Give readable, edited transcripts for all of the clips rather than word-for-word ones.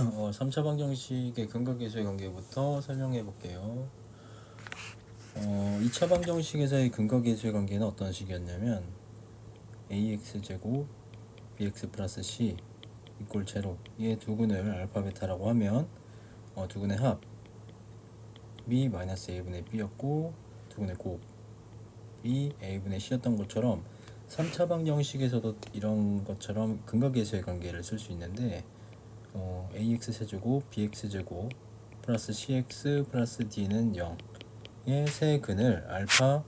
3차 방정식의 근각계수의 관계부터 설명해 볼게요. 2차 방정식에서의 근각계수의 관계는 어떤 식이었냐면 ax제곱 bx 플러스 c 이꼴 제로, 이의 두근을 알파 베타라고 하면 두근의 합이 마이너스 a분의 b였고 두근의 곱이 a분의 c였던 것처럼 3차 방정식에서도 이런 것처럼 근각계수의 관계를 쓸 수 있는데 ax 세제곱 bx 제곱 플러스 cx 플러스 d는 0의 세 근을 알파,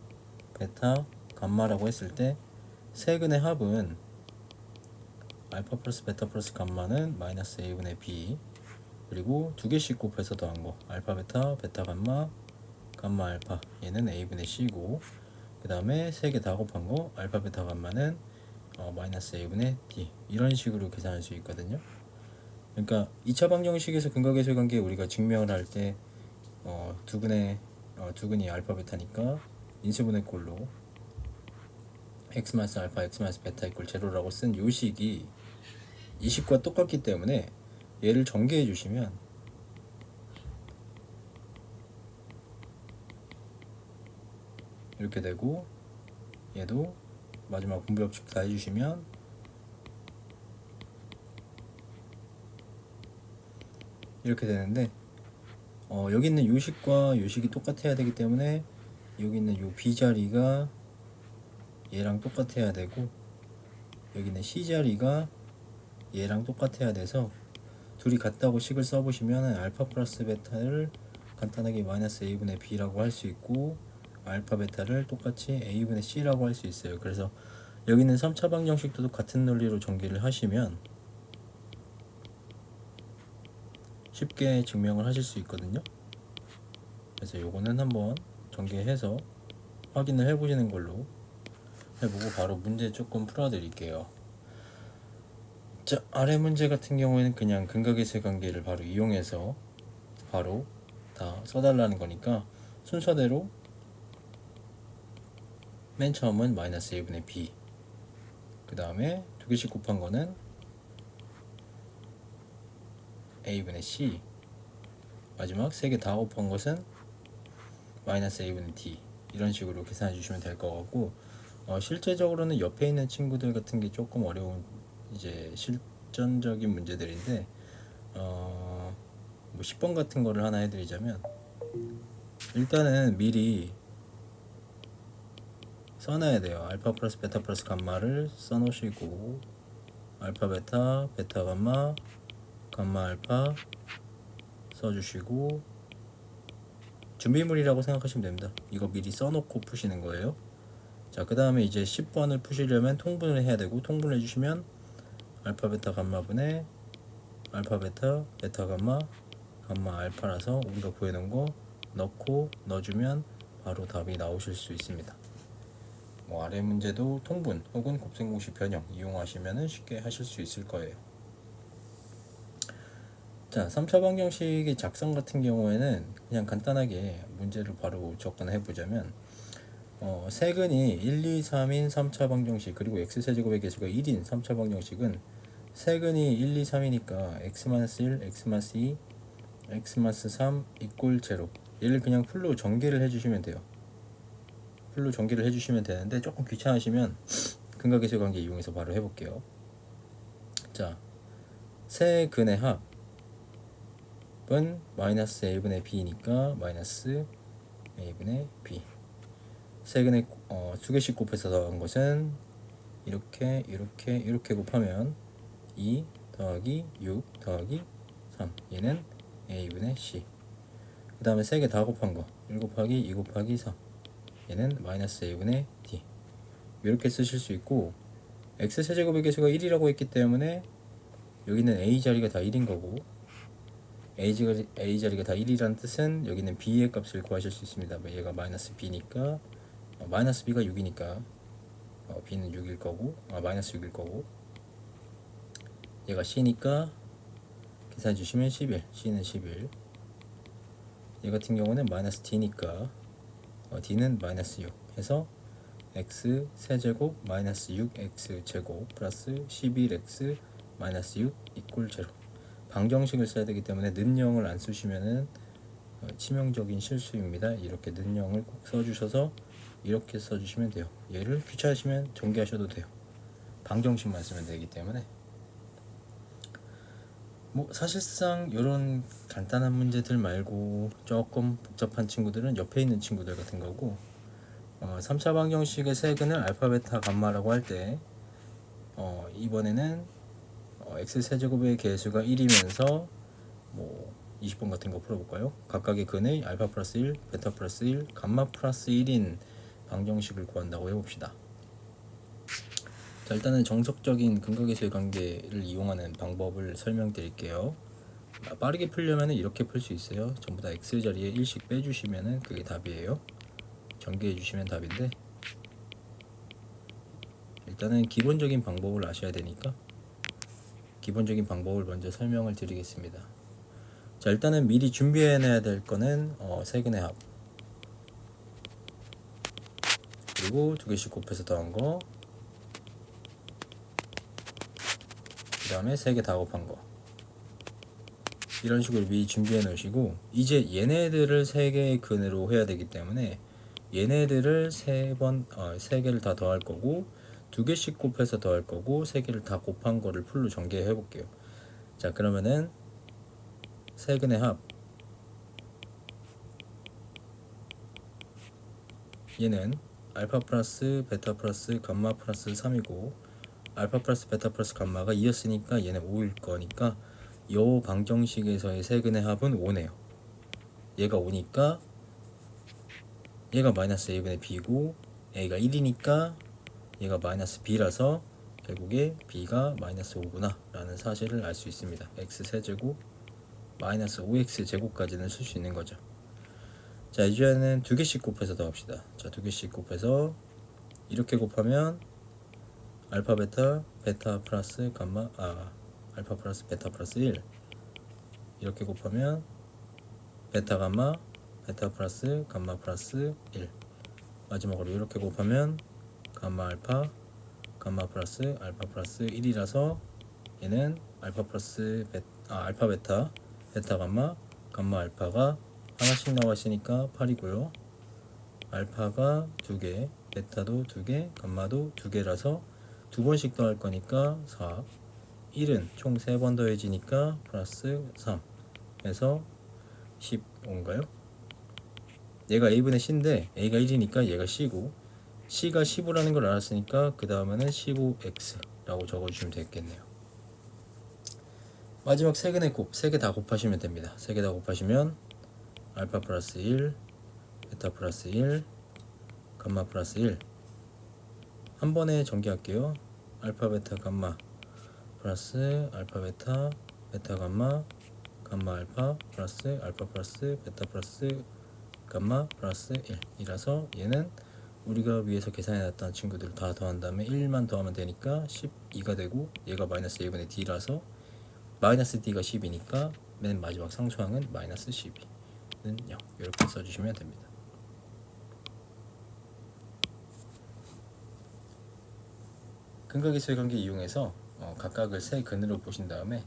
베타, 감마라고 했을 때 세 근의 합은 알파 플러스 베타 플러스 감마는 마이너스 a분의 b, 그리고 두 개씩 곱해서 더한 거 알파 베타, 베타 감마, 감마 알파, 얘는 a분의 c고, 그 다음에 세 개 다 곱한 거 알파 베타 감마는 마이너스 a분의 d, 이런 식으로 계산할 수 있거든요. 그러니까 2차 방정식에서 근각계수의 관계 우리가 증명을 할 때 두근이 알파 베타니까 인수분해 꼴로 x 마이너스 알파 x 마이너스 베타 이꼴 제로라고 쓴 요 식이 이 식과 똑같기 때문에 얘를 전개해 주시면 이렇게 되고, 얘도 마지막 분배법칙 다 해주시면 이렇게 되는데, 여기 있는 요 식과 요 식이 똑같아야 되기 때문에 여기 있는 요 b 자리가 얘랑 똑같아야 되고, 여기 있는 c 자리가 얘랑 똑같아야 돼서 둘이 같다고 식을 써보시면 알파 플러스 베타를 간단하게 마이너스 a분의 b라고 할 수 있고, 알파 베타를 똑같이 a분의 c라고 할 수 있어요. 그래서 여기 있는 3차 방정식도 같은 논리로 전개를 하시면 쉽게 증명을 하실 수 있거든요. 그래서 요거는 한번 전개해서 확인을 해보시는 걸로 해보고 바로 문제 조금 풀어드릴게요. 자, 아래 문제 같은 경우에는 그냥 근각계수의 관계를 바로 이용해서 바로 다 써달라는 거니까 순서대로 맨 처음은 마이너스 a분의 b, 그 다음에 두 개씩 곱한 거는 a분의 c, 마지막 세 개 다 곱한 것은 마이너스 a분의 d, 이런 식으로 계산해 주시면 될 것 같고, 실제적으로는 옆에 있는 친구들 같은 게 조금 어려운 이제 실전적인 문제들인데, 뭐 10번 같은 거를 하나 해드리자면, 일단은 미리 써놔야 돼요. 알파 플러스 베타 플러스 감마를 써놓으시고, 알파 베타, 베타 감마, 감마 알파 써주시고, 준비물이라고 생각하시면 됩니다. 이거 미리 써놓고 푸시는 거예요. 자, 그 다음에 이제 10번을 푸시려면 통분을 해야 되고, 통분을 해주시면 알파 베타 감마분의 알파 베타, 베타 감마, 감마 알파라서 우리가 구해놓은 거 넣고 넣어주면 바로 답이 나오실 수 있습니다. 뭐 아래 문제도 통분 혹은 곱셈공식 변형 이용하시면 쉽게 하실 수 있을 거예요. 자, 3차 방정식의 작성 같은 경우에는 그냥 간단하게 문제를 바로 접근해 보자면, 세근이 1, 2, 3인 3차 방정식, 그리고 x세제곱의 개수가 1인 3차 방정식은 세근이 1, 2, 3이니까 x-1, x-2, x-3 이꼴 제로, 얘를 그냥 풀로 전개를 해주시면 돼요. 풀로 전개를 해주시면 되는데 조금 귀찮으시면 근각계수의 관계 이용해서 바로 해볼게요. 자, 세 근의 합은 마이너스 a분의 b니까 마이너스 a분의 b, 세 근의 두 개씩 곱해서 더한 것은 이렇게 곱하면 2 더하기 6 더하기 3, 얘는 a분의 c. 그 다음에 세 개 다 곱한 거 1 곱하기 2 곱하기 3, 얘는 마이너스 a분의 d. 이렇게 쓰실 수 있고, x 세제곱의 개수가 1이라고 했기 때문에 여기는 a 자리가 다 1인 거고, a 자리가 다 1이라는 뜻은 여기는 b의 값을 구하실 수 있습니다. 얘가 마이너스 b니까 마이너스 b가 6이니까 b는 6일 거고, 마이너스 6일 거고, 얘가 c니까 계산해 주시면 11, c는 11. 얘 같은 경우는 마이너스 d니까 d는 마이너스 6 해서 x 세제곱 마이너스 6x 제곱 플러스 11x 마이너스 6 이꼴 제로. 방정식을 써야 되기 때문에 는영을 안 쓰시면은 치명적인 실수입니다. 이렇게 는영을 꼭 써주셔서 이렇게 써주시면 돼요. 얘를 귀찮으시면 전개하셔도 돼요. 방정식만 쓰면 되기 때문에. 뭐 사실상 이런 간단한 문제들 말고 조금 복잡한 친구들은 옆에 있는 친구들 같은 거고, 3차 방정식의 세근을 알파, 베타, 감마라고 할 때 이번에는 x 세제곱의 개수가 1이면서 뭐 20번 같은 거 풀어볼까요? 각각의 근의 알파 플러스 1, 베타 플러스 1, 감마 플러스 1인 방정식을 구한다고 해봅시다. 자, 일단은 정석적인 근각계수의 관계를 이용하는 방법을 설명드릴게요. 빠르게 풀려면 이렇게 풀 수 있어요. 전부 다 x 자리에 1씩 빼주시면 그게 답이에요. 전개해 주시면 답인데, 일단은 기본적인 방법을 아셔야 되니까 기본적인 방법을 먼저 설명을 드리겠습니다. 자, 일단은 미리 준비해 놔야 될 거는 세근의 합, 그리고 두 개씩 곱해서 더한 거, 그 다음에 세 개 다 곱한 거, 이런 식으로 미리 준비해 놓으시고, 이제 얘네들을 세 개의 근으로 해야 되기 때문에 얘네들을 세 개를 다 더할 거고, 두 개씩 곱해서 더할 거고, 세 개를 다 곱한 거를 풀로 전개해 볼게요. 자, 그러면은 세근의 합, 얘는 알파 플러스 베타 플러스 감마 플러스 3이고, 알파 플러스 베타 플러스 감마가 2였으니까 얘는 5일 거니까 요 방정식에서의 세근의 합은 5네요. 얘가 5니까 얘가 마이너스 a분의 b고, a가 1이니까 얘가 마이너스 b라서 결국에 b가 마이너스 5구나 라는 사실을 알 수 있습니다. x 세제곱 마이너스 5x 제곱까지는 쓸 수 있는 거죠. 자, 이제는 두 개씩 곱해서 더합시다. 자, 두 개씩 곱해서 이렇게 곱하면 알파 베타 베타 플러스 감마 알파 플러스 베타 플러스 1, 이렇게 곱하면 베타 감마 베타 플러스 감마 플러스 1, 마지막으로 이렇게 곱하면 감마 알파 감마 플러스 알파 플러스 1이라서 얘는 알파 플러스 알파 베타 베타 감마 감마 알파가 하나씩 나와 있으니까 8이고요. 알파가 2개, 베타도 2개, 감마도 2개라서 두 번씩 더할 거니까 4, 1은 총 3번 더해지니까 플러스 3 해서 15인가요? 얘가 a분의 c인데 a가 1이니까 얘가 c고, c가 15라는 걸 알았으니까 그 다음에는 15x라고 적어주시면 되겠네요. 마지막 세근의 곱, 3개 다 곱하시면 됩니다. 3개 다 곱하시면 알파 플러스 1, 베타 플러스 1, 감마 플러스 1, 한 번에 전개할게요. 알파 베타 감마 플러스 알파 베타 베타 감마 감마 알파 플러스 알파 플러스 베타 플러스 감마 플러스 1이라서 얘는 우리가 위에서 계산해 놨던 친구들 다 더한 다음에 1만 더하면 되니까 12가 되고, 얘가 마이너스 a분의 d라서 마이너스 d가 10이니까 맨 마지막 상수항은 마이너스 12는 0, 이렇게 써주시면 됩니다. 근각계수의 관계 이용해서 각각을 세 근으로 보신 다음에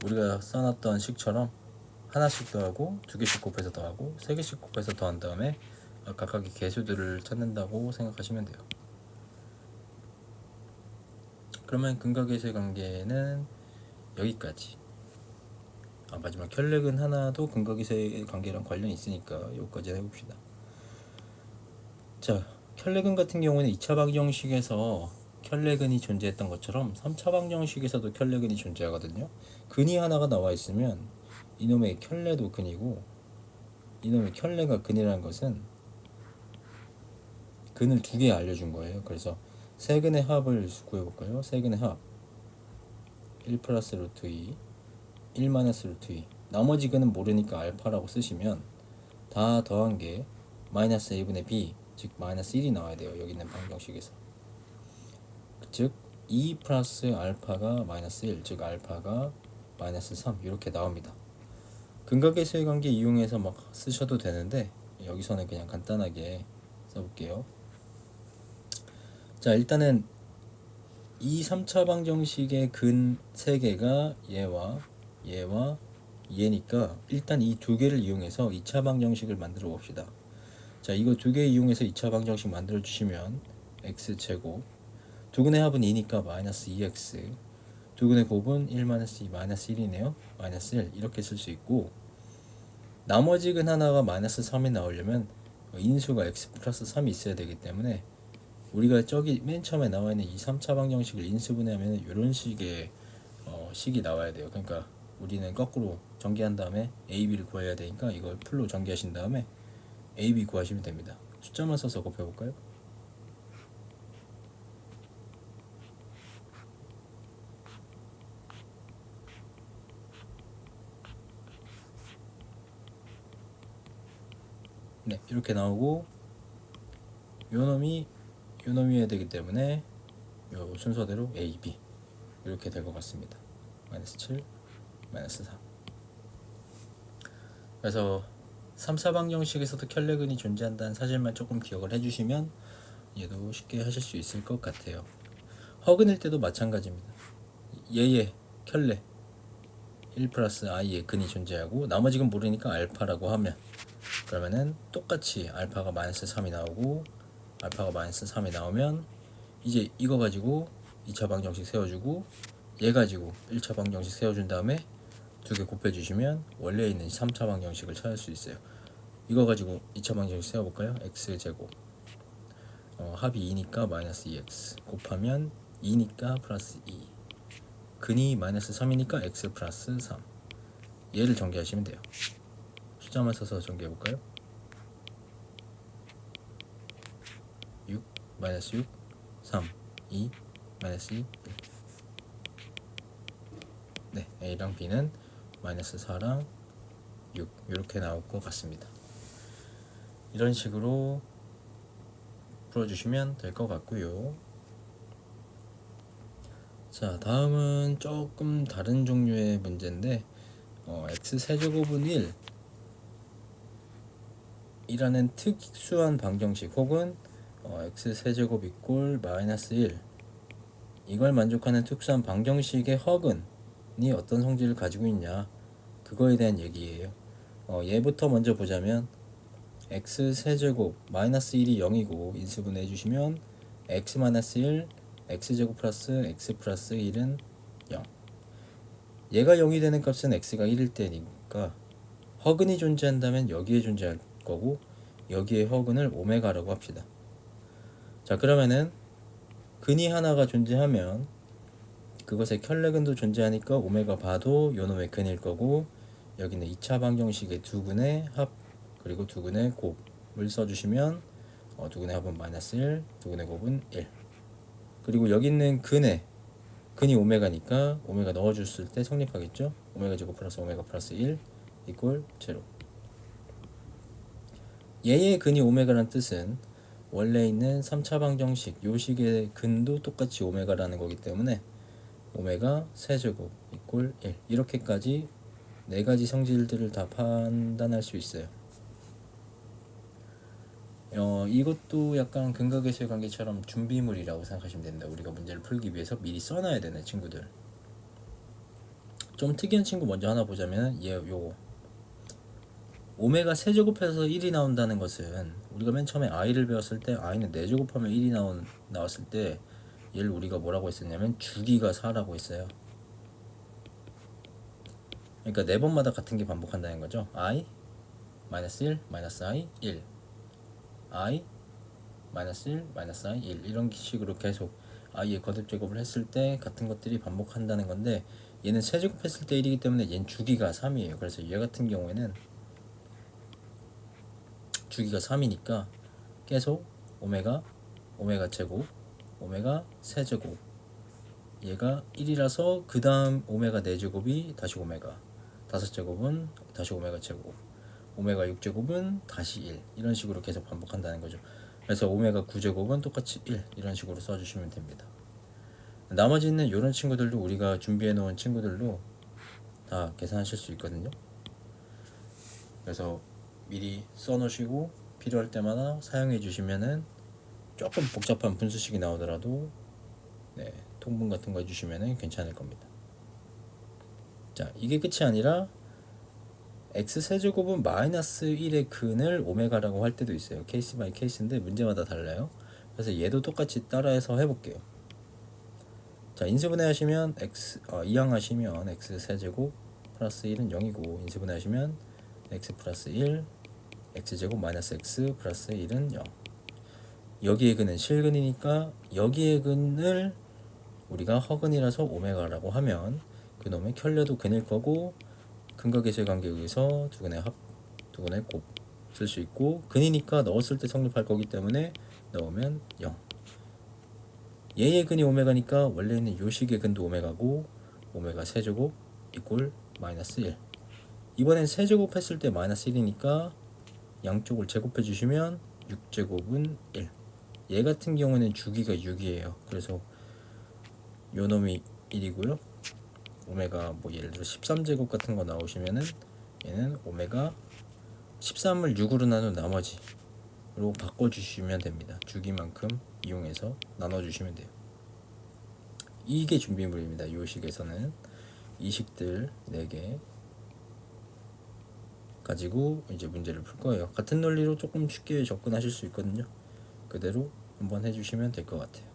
우리가 써놨던 식처럼 하나씩 더하고 두 개씩 곱해서 더하고 세 개씩 곱해서 더한 다음에 각각의 개수들을 찾는다고 생각하시면 돼요. 그러면 근각계수의 관계는 여기까지. 마지막 혈렉은 하나도 근각계수의 관계랑 관련이 있으니까 여기까지 해봅시다. 자, 혈렉은 같은 경우는 2차 방정식에서 혈렉은이 존재했던 것처럼 3차 방정식에서도 혈렉은이 존재하거든요. 근이 하나가 나와 있으면 이놈의 켤레도 근이고, 이놈의 켤레가 근이라는 것은 근을 2개 알려준 거예요. 그래서 세근의 합을 구해볼까요? 세근의 합 1 플러스 루트 2, 1 마이너스 루트 2, 나머지 근은 모르니까 알파라고 쓰시면 다 더한 게 마이너스 a분의 b, 즉 마이너스 1이 나와야 돼요. 여기 있는 방정식에서. 즉 2 플러스 알파가 마이너스 1, 즉 알파가 마이너스 3, 이렇게 나옵니다. 근각계수의 관계 이용해서 막 쓰셔도 되는데 여기서는 그냥 간단하게 써볼게요. 자, 일단은 이 3차 방정식의 근 3개가 얘와 얘니까 일단 이 두 개를 이용해서 2차 방정식을 만들어 봅시다. 자, 이거 두 개 이용해서 2차 방정식 만들어 주시면 x제곱, 두근의 합은 2니까 마이너스 2x, 두근의 곱은 1 마이너스 2 마이너스 1이네요. 마이너스 1 이렇게 쓸 수 있고, 나머지 근 하나가 마이너스 3이 나오려면 인수가 x 플러스 3이 있어야 되기 때문에 우리가 저기 맨 처음에 나와 있는 이 3차 방정식을 인수분해하면 이런 식의 식이 나와야 돼요. 그러니까 우리는 거꾸로 전개한 다음에 a, b를 구해야 되니까 이걸 풀로 전개하신 다음에 a, b 구하시면 됩니다. 숫자만 써서 곱해볼까요? 네, 이렇게 나오고 요 놈이 해야 되기 때문에 요 순서대로 a, b 이렇게 될 것 같습니다. 마이너스 7, 마이너스 4. 그래서 3차 방정식에서도 켤레근이 존재한다는 사실만 조금 기억을 해주시면 얘도 쉽게 하실 수 있을 것 같아요. 허근일 때도 마찬가지입니다. 얘의 켤레 1 플러스 i의 근이 존재하고 나머지 근 모르니까 알파라고 하면, 그러면은 똑같이 알파가 마이너스 3이 나오고 알파가 마이너스 3이 나오면 이제 이거 가지고 2차 방정식 세워주고 얘 가지고 1차 방정식 세워준 다음에 두 개 곱해주시면 원래 있는 3차 방정식을 찾을 수 있어요. 이거 가지고 2차 방정식 세워볼까요? x제곱, 합이 2니까 마이너스 2x 곱하면 2니까 플러스 2, 근이 마이너스 3이니까 x 플러스 3. 얘를 전개하시면 돼요. 숫자만 써서 전개해볼까요? 6, 마이너스 6, 3, 2, 마이너스 2, 1. 네, a랑 b는 마이너스 4랑 6 이렇게 나올 것 같습니다. 이런 식으로 풀어주시면 될 것 같고요. 자, 다음은 조금 다른 종류의 문제인데 x 세제곱은 1 이라는 특수한 방정식 혹은 x 세제곱 이꼴 마이너스 1 이걸 만족하는 특수한 방정식의 허근이 어떤 성질을 가지고 있냐, 그거에 대한 얘기예요. 얘부터 먼저 보자면 x 세제곱 마이너스 1이 0이고 인수분해 해주시면 x 마이너스 1 x제곱 플러스 x 플러스 1은 0. 얘가 0이 되는 값은 x가 1일 때니까 허근이 존재한다면 여기에 존재할 거고 여기에 허근을 오메가라고 합시다. 자, 그러면은 근이 하나가 존재하면 그것의 켤레근도 존재하니까 오메가 바도 요놈의 근일 거고, 여기는 2차 방정식의 두 근의 합 그리고 두 근의 곱을 써주시면 두 근의 합은 마이너스 1, 두 근의 곱은 1. 그리고 여기 있는 근이 오메가니까 오메가 넣어줬을 때 성립하겠죠. 오메가 제곱 플러스 오메가 플러스 1 이꼴 제로. 얘의 근이 오메가란 뜻은 원래 있는 3차 방정식 요 식의 근도 똑같이 오메가라는 거기 때문에 오메가 세제곱 이꼴 1 이렇게까지 네 가지 성질들을 다 판단할 수 있어요. 이것도 약간 근각계수의 관계처럼 준비물이라고 생각하시면 됩니다. 우리가 문제를 풀기 위해서 미리 써놔야 되는 친구들. 좀 특이한 친구 먼저 하나 보자면 요거 오메가 세제곱해서 1이 나온다는 것은 우리가 맨 처음에 i를 배웠을 때 i는 4제곱하면 1이 나왔을 때 얘를 우리가 뭐라고 했었냐면 주기가 4라고 했어요. 그러니까 4번마다 같은 게 반복한다는 거죠. i 마이너스 1 마이너스 i 1 i 마이너스 1 마이너스 i 1 이런 식으로 계속 i의 거듭 제곱을 했을 때 같은 것들이 반복한다는 건데, 얘는 세제곱했을 때 1이기 때문에 얘는 주기가 3이에요. 그래서 얘 같은 경우에는 주기가 3이니까 계속 오메가 제곱 오메가 세제곱, 얘가 1이라서 그 다음 오메가 4제곱이 다시 오메가 5제곱은 다시 오메가 제곱, 오메가 6제곱은 다시 1 이런 식으로 계속 반복한다는 거죠. 그래서 오메가 9제곱은 똑같이 1 이런 식으로 써주시면 됩니다. 나머지 있는 이런 친구들도 우리가 준비해 놓은 친구들도 다 계산하실 수 있거든요. 그래서 미리 써놓으시고 필요할 때마다 사용해 주시면은 조금 복잡한 분수식이 나오더라도 통분 같은 거 해주시면 괜찮을 겁니다. 자, 이게 끝이 아니라 x 세제곱은 마이너스 1의 근을 오메가라고 할 때도 있어요. 케이스 바이 케이스인데 문제마다 달라요. 그래서 얘도 똑같이 따라해서 해볼게요. 자, 인수분해 하시면 이항하시면 x 세제곱 플러스 1은 0이고, 인수분해 하시면 x 플러스 1 x제곱 마이너스 x 플러스 1은 0. 여기의 근은 실근이니까 여기의 근을 우리가 허근이라서 오메가라고 하면 그놈의 켤레도 근일 거고, 근과 계수의 관계에서 두 근의 곱 쓸 수 있고, 근이니까 넣었을 때 성립할 거기 때문에 넣으면 0. 얘의 근이 오메가니까 원래는 요식의 근도 오메가고, 오메가 세제곱 이꼴 마이너스 1. 이번엔 세제곱 했을 때 마이너스 1이니까 양쪽을 제곱해 주시면 6제곱은 1. 얘 같은 경우는 주기가 6이에요. 그래서 요 놈이 1이고요. 오메가 뭐 예를 들어 13제곱 같은 거 나오시면은 얘는 오메가 13을 6으로 나눈 나머지로 바꿔주시면 됩니다. 주기만큼 이용해서 나눠주시면 돼요. 이게 준비물입니다. 요식에서는 이 식들 4개 가지고 이제 문제를 풀 거예요. 같은 논리로 조금 쉽게 접근하실 수 있거든요. 그대로 한번 해주시면 될 것 같아요.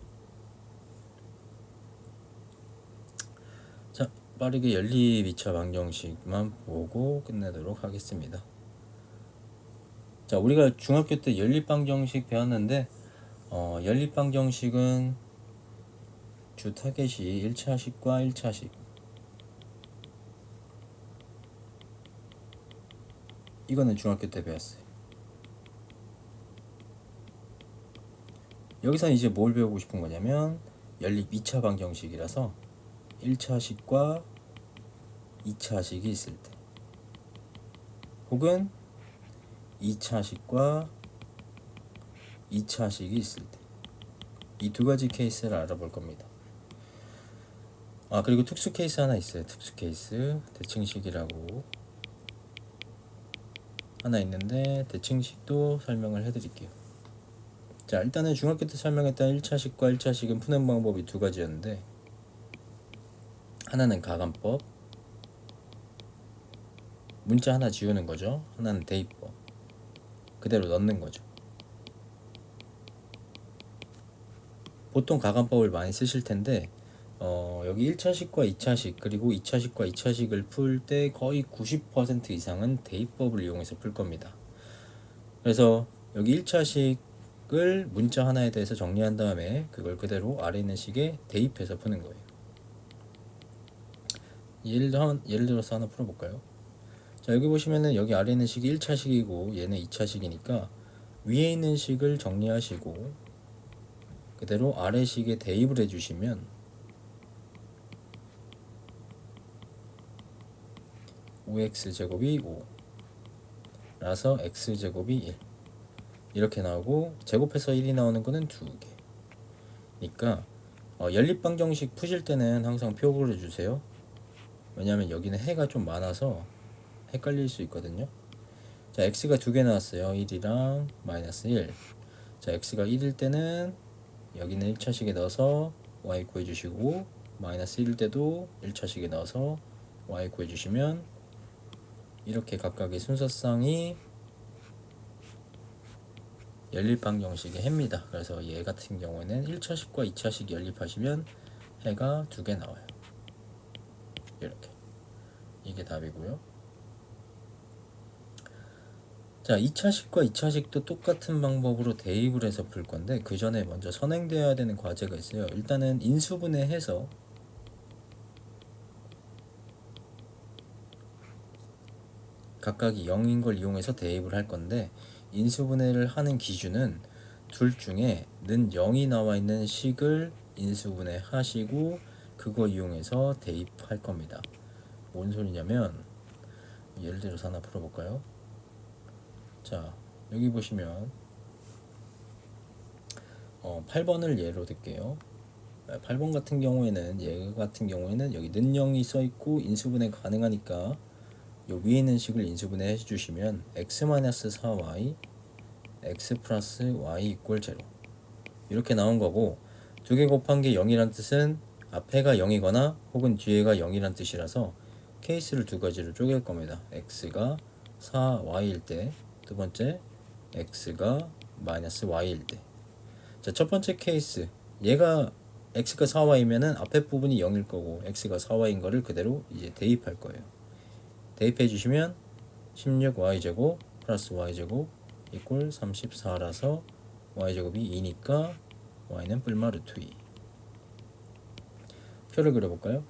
자, 빠르게 연립 2차 방정식만 보고 끝내도록 하겠습니다. 자, 우리가 중학교 때 연립 방정식 배웠는데 연립 방정식은 주 타겟이 1차식과 1차식, 이거는 중학교 때 배웠어요. 여기서 이제 뭘 배우고 싶은 거냐면 연립 2차 방정식이라서 1차식과 2차식이 있을 때, 혹은 2차식과 2차식이 있을 때, 이 두 가지 케이스를 알아볼 겁니다. 그리고 특수 케이스 하나 있어요. 특수 케이스 대칭식이라고 하나 있는데 대칭식도 설명을 해드릴게요. 자, 일단은 중학교 때 설명했던 1차식과 1차식은 푸는 방법이 두 가지였는데, 하나는 가감법, 문자 하나 지우는 거죠. 하나는 대입법, 그대로 넣는 거죠. 보통 가감법을 많이 쓰실 텐데 여기 1차식과 2차식 그리고 2차식과 2차식을 풀 때 거의 90% 이상은 대입법을 이용해서 풀 겁니다. 그래서 여기 1차식을 문자 하나에 대해서 정리한 다음에 그걸 그대로 아래 있는 식에 대입해서 푸는 거예요. 예를 들어서 하나 풀어볼까요? 자, 여기 보시면은 여기 아래 있는 식이 1차식이고 얘는 2차식이니까 위에 있는 식을 정리하시고 그대로 아래 식에 대입을 해주시면 5x제곱이 5 라서 x제곱이 1 이렇게 나오고, 제곱해서 1이 나오는 거는 2개. 그러니까 연립방정식 푸실 때는 항상 표를 해주세요. 왜냐하면 여기는 해가 좀 많아서 헷갈릴 수 있거든요. 자, x가 2개 나왔어요. 1이랑 마이너스 1. 자, x가 1일 때는 여기는 1차식에 넣어서 y 구해주시고, 마이너스 1일 때도 1차식에 넣어서 y 구해주시면 이렇게 각각의 순서상이 연립방정식의 해입니다. 그래서 얘 같은 경우에는 1차식과 2차식 연립하시면 해가 2개 나와요. 이렇게. 이게 답이고요. 자, 2차식과 2차식도 똑같은 방법으로 대입을 해서 풀 건데, 그 전에 먼저 선행되어야 되는 과제가 있어요. 일단은 인수분해해서 각각이 0인 걸 이용해서 대입을 할 건데, 인수분해를 하는 기준은 둘 중에 는 0이 나와 있는 식을 인수분해 하시고 그거 이용해서 대입할 겁니다. 뭔 소리냐면, 예를 들어서 하나 풀어볼까요? 자, 여기 보시면 8번을 예로 들게요. 8번 같은 경우에는 얘 같은 경우에는 여기 는 0이 써있고 인수분해 가능하니까 요 위에 있는 식을 인수분해 해주시면 x-4y x 플러스 y 이꼴 0 이렇게 나온 거고, 두 개 곱한 게 0이란 뜻은 앞에가 0이거나 혹은 뒤에가 0이란 뜻이라서 케이스를 두 가지로 쪼갤 겁니다. x가 4y일 때, 두 번째 x가 마이너스 y일 때. 자, 첫 번째 케이스, 얘가 x가 4y면은 앞에 부분이 0일 거고 x가 4y인 거를 그대로 이제 대입할 거예요. 대입해 주시면 16y제곱 플러스 y제곱 이꼴 34라서 y제곱이 2니까 y는 뿔마 루트 2. 표를 그려볼까요?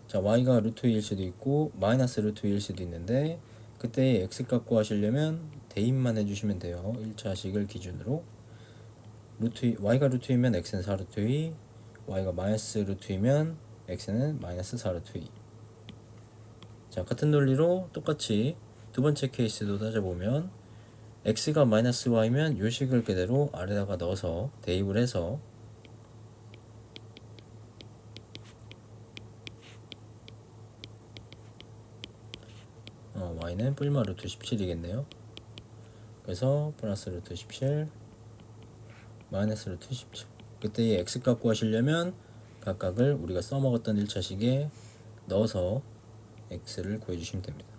자, y가 루트 2일 수도 있고 마이너스 루트 2일 수도 있는데 그때 x값 구하시려면 대입만 해주시면 돼요. 1차식을 기준으로 y가 루트 2면 x는 4 루트 2, y가 마이너스 루트 2면 x는 마이너스 4 루트 2. 자, 같은 논리로 똑같이 두 번째 케이스도 따져보면 x가 마이너스 y면 요 식을 그대로 아래다가 넣어서 대입을 해서 y는 뿔마 루트 17이겠네요. 그래서 플러스 루트 17 마이너스 루트 17. 그때 이 x값 구하시려면 각각을 우리가 써먹었던 1차식에 넣어서 x를 구해주시면 됩니다.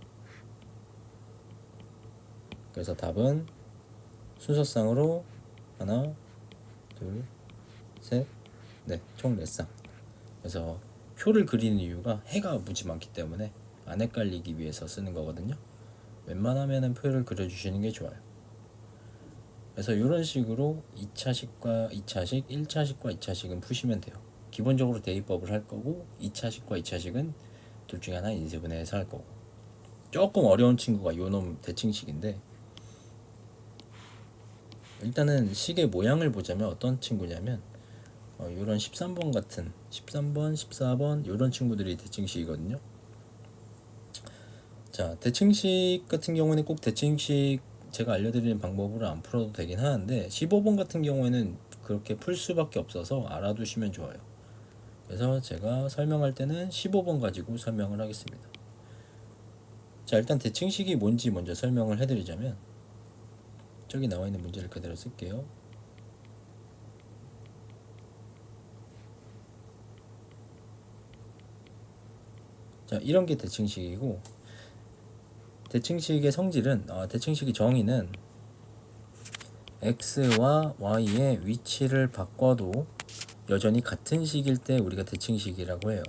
그래서 답은 순서상으로 하나, 둘, 셋, 넷, 총 4쌍. 그래서 표를 그리는 이유가 해가 무지 많기 때문에 안 헷갈리기 위해서 쓰는 거거든요. 웬만하면은 표를 그려주시는 게 좋아요. 그래서 이런 식으로 2차식과 2차식, 1차식과 2차식은 푸시면 돼요. 기본적으로 대입법을 할 거고 2차식과 2차식은 둘 중에 하나 인수분해해서 할 거고. 조금 어려운 친구가 요놈 대칭식인데 일단은 식의 모양을 보자면 어떤 친구냐면 이런 13번 같은 13번, 14번 이런 친구들이 대칭식이거든요. 자, 대칭식 같은 경우는 꼭 대칭식 제가 알려드리는 방법으로 안 풀어도 되긴 하는데 15번 같은 경우에는 그렇게 풀 수밖에 없어서 알아두시면 좋아요. 그래서 제가 설명할 때는 15번 가지고 설명을 하겠습니다. 자, 일단 대칭식이 뭔지 먼저 설명을 해드리자면 저기 나와 있는 문제를 그대로 쓸게요. 자, 이런 게 대칭식이고 대칭식의 성질은 대칭식의 정의는 x와 y의 위치를 바꿔도 여전히 같은 식일 때 우리가 대칭식이라고 해요.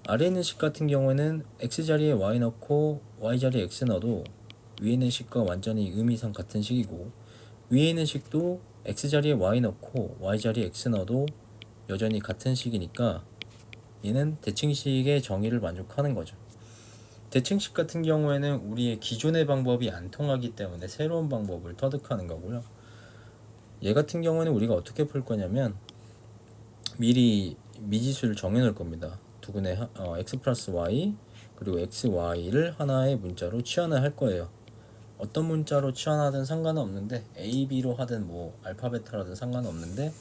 아래 있는 식 같은 경우에는 x자리에 y 넣고 y자리에 x 넣어도 위에 있는 식과 완전히 의미상 같은 식이고 위에 있는 식도 x자리에 y 넣고 y자리에 x 넣어도 여전히 같은 식이니까 얘는 대칭식의 정의를 만족하는 거죠. 대칭식 같은 경우에는 우리의 기존의 방법이 안 통하기 때문에 새로운 방법을 터득하는 거고요. 얘 같은 경우는 우리가 어떻게 풀 거냐면 미리 미지수를 정해 놓을 겁니다. 두근의 x 플러스 y 그리고 x, y를 하나의 문자로 치환을 할 거예요. 어떤 문자로 치환하든 상관은 없는데 a, b로 하든 뭐 알파벳으로 하든 상관은 없는데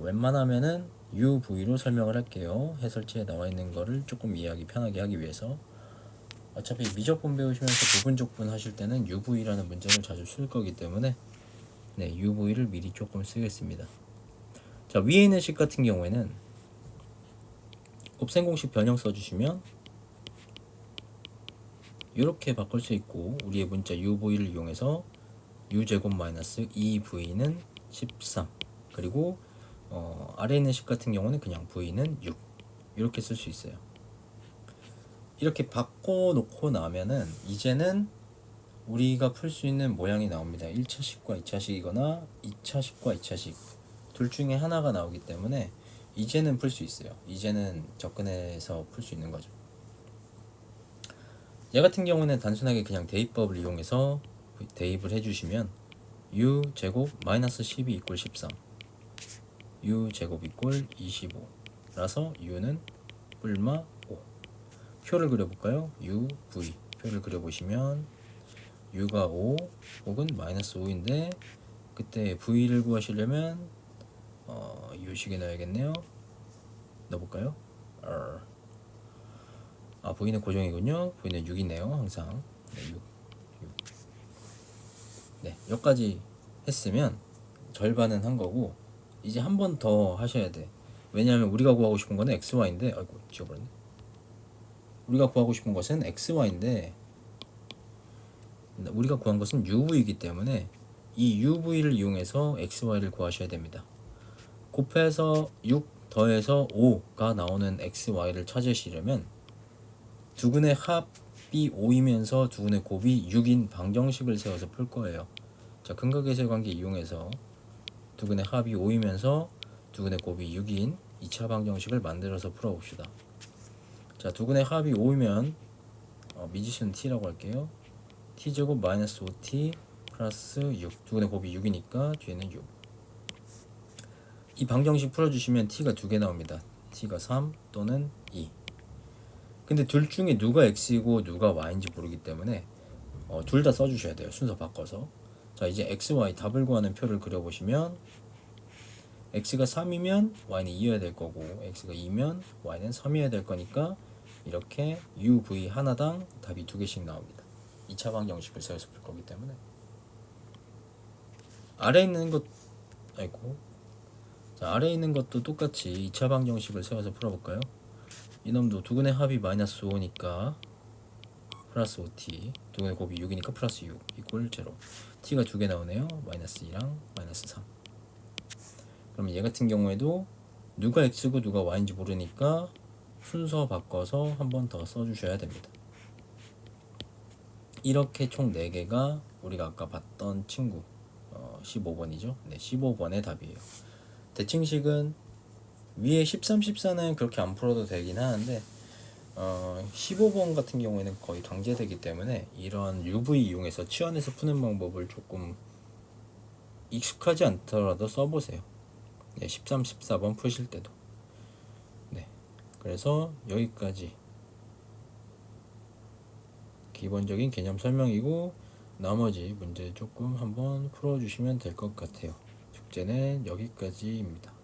웬만하면은 u, v로 설명을 할게요. 해설지에 나와 있는 거를 조금 이해하기 편하게 하기 위해서. 어차피 미적분 배우시면서 부분적분 하실 때는 UV라는 문제를 자주 쓸 거기 때문에 네, UV를 미리 조금 쓰겠습니다. 자, 위에 있는 식 같은 경우에는 곱셈 공식 변형 써주시면 이렇게 바꿀 수 있고 우리의 문자 UV를 이용해서 U제곱 마이너스 2V는 13 그리고 아래에 있는 식 같은 경우는 그냥 V는 6 이렇게 쓸 수 있어요. 이렇게 바꿔놓고 나면은 이제는 우리가 풀 수 있는 모양이 나옵니다. 1차식과 2차식이거나 2차식과 2차식 둘 중에 하나가 나오기 때문에 이제는 풀 수 있어요. 이제는 접근해서 풀 수 있는 거죠. 얘 같은 경우는 단순하게 그냥 대입법을 이용해서 대입을 해주시면 u 제곱 마이너스 12 이꼴 13 u 제곱 이꼴 25 라서 u는 뿔마 5. 표를 그려볼까요? u, v 표를 그려보시면 u가 5 혹은 마이너스 5인데 그때 v를 구하시려면 u식에 넣어야겠네요. 넣어볼까요? v는 고정이군요. v는 6이네요. 항상 네, 6. 네, 여기까지 했으면 절반은 한 거고 이제 한 번 더 하셔야 돼. 왜냐하면 우리가 구하고 싶은 거는 xy인데, 아이고 지워버렸네. 우리가 구하고 싶은 것은 xy인데 우리가 구한 것은 UV이기 때문에 이 UV를 이용해서 XY를 구하셔야 됩니다. 곱해서 6 더해서 5가 나오는 XY를 찾으시려면 두근의 합이 5이면서 두근의 곱이 6인 방정식을 세워서 풀 거예요. 자, 근각계수의 관계 이용해서 두근의 합이 5이면서 두근의 곱이 6인 2차 방정식을 만들어서 풀어봅시다. 자, 두근의 합이 5이면 미지수는 t라고 할게요. t제곱 마이너스 5t 플러스 6. 두근의 곱이 6이니까 뒤에는 6. 이 방정식 풀어주시면 t가 2개 나옵니다. t가 3 또는 2. 근데 둘 중에 누가 x이고 누가 y인지 모르기 때문에 둘 다 써주셔야 돼요. 순서 바꿔서. 자, 이제 xy 답을 구하는 표를 그려보시면 x가 3이면 y는 2여야 될 거고 x가 2면 y는 3이어야 될 거니까 이렇게 uv 하나당 답이 2개씩 나옵니다. 2차 방정식을 세워서 풀 거기 때문에. 아래에 있는 것 자, 아래에 있는 것도 똑같이 2차 방정식을 세워서 풀어볼까요? 이놈도 두근의 합이 마이너스 5니까 플러스 5t, 두근의 곱이 6이니까 플러스 6 이꼴 0. t가 2개 나오네요. 마이너스 2랑 마이너스 3. 그럼 얘 같은 경우에도 누가 x고 누가 y인지 모르니까 순서 바꿔서 한 번 더 써주셔야 됩니다. 이렇게 총 4개가 우리가 아까 봤던 친구 15번이죠. 네, 15번의 답이에요. 대칭식은 위에 13, 14는 그렇게 안 풀어도 되긴 하는데 15번 같은 경우에는 거의 강제되기 때문에 이런 UV 이용해서 치환해서 푸는 방법을 조금 익숙하지 않더라도 써보세요. 네, 13, 14번 푸실 때도. 네, 그래서 여기까지 기본적인 개념 설명이고 나머지 문제 조금 한번 풀어주시면 될 것 같아요. 숙제는 여기까지입니다.